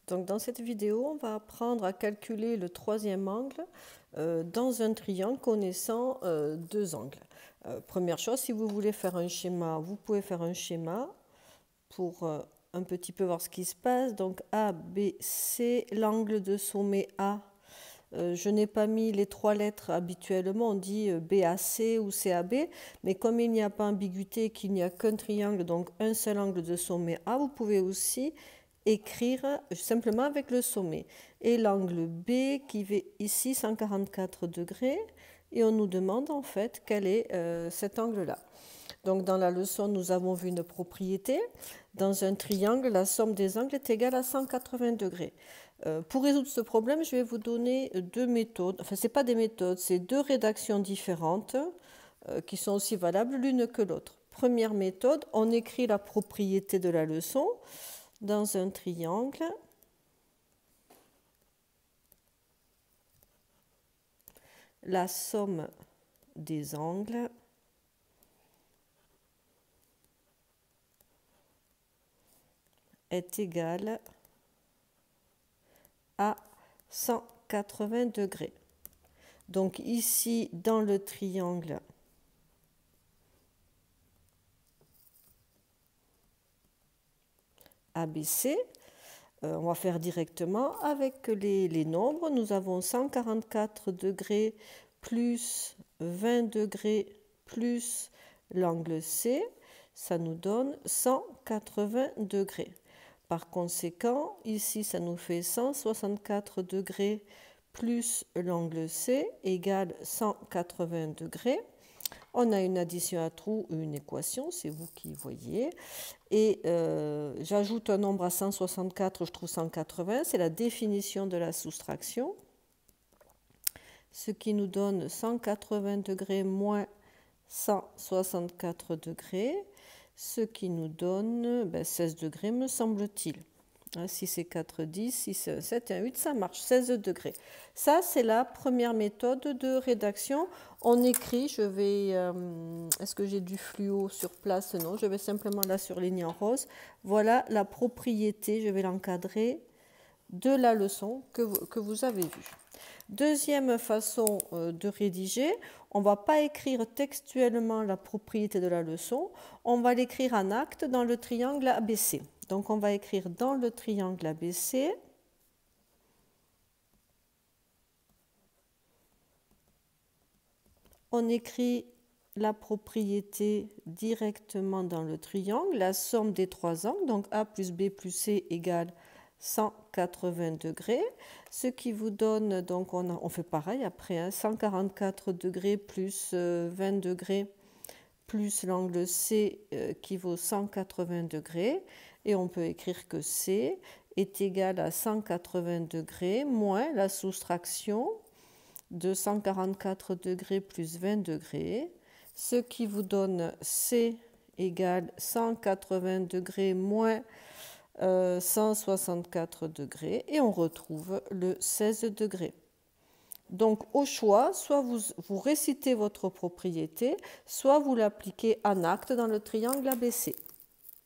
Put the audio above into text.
Donc dans cette vidéo, on va apprendre à calculer le troisième angle dans un triangle connaissant deux angles. Première chose, si vous voulez faire un schéma, vous pouvez faire un schéma pour un petit peu voir ce qui se passe. Donc A, B, C, l'angle de sommet A. Je n'ai pas mis les trois lettres habituellement, on dit BAC ou CAB, mais comme il n'y a pas ambiguïté, qu'il n'y a qu'un triangle, donc un seul angle de sommet A, vous pouvez aussi écrire simplement avec le sommet. Et l'angle B qui fait ici 144 degrés, et on nous demande en fait quel est cet angle-là. Donc dans la leçon, nous avons vu une propriété. Dans un triangle, la somme des angles est égale à 180 degrés. Pour résoudre ce problème, je vais vous donner deux méthodes. Enfin, ce n'est pas des méthodes, c'est deux rédactions différentes qui sont aussi valables l'une que l'autre. Première méthode, on écrit la propriété de la leçon dans un triangle. La somme des angles est égale à 180 degrés. Donc ici, dans le triangle ABC, on va faire directement avec les nombres. Nous avons 144 degrés plus 20 degrés plus l'angle C. Ça nous donne 180 degrés. Par conséquent, ici, ça nous fait 164 degrés plus l'angle C égale 180 degrés. On a une addition à trous, une équation, c'est vous qui voyez. Et j'ajoute un nombre à 164, je trouve 180, c'est la définition de la soustraction. Ce qui nous donne 180 degrés moins 164 degrés, ce qui nous donne 16 degrés, me semble-t-il. Si c'est 4, 10, 6, 7 et 1, 8, ça marche, 16 degrés. Ça, c'est la première méthode de rédaction. On écrit, je vais... Est-ce que j'ai du fluo sur place? Non, je vais simplement la surligner en rose. Voilà la propriété, je vais l'encadrer, de la leçon que vous avez vue. Deuxième façon de rédiger, on ne va pas écrire textuellement la propriété de la leçon, on va l'écrire en acte dans le triangle ABC. Donc on va écrire dans le triangle ABC, on écrit la propriété directement dans le triangle, la somme des trois angles, donc A plus B plus C égale 180 degrés, ce qui vous donne, donc on fait pareil après, 144 degrés plus 20 degrés plus l'angle C qui vaut 180 degrés, et on peut écrire que C est égal à 180 degrés moins la soustraction de 144 degrés plus 20 degrés, ce qui vous donne C égale 180 degrés moins 164 degrés, et on retrouve le 16 degrés. Donc au choix, soit vous récitez votre propriété, soit vous l'appliquez en acte dans le triangle ABC.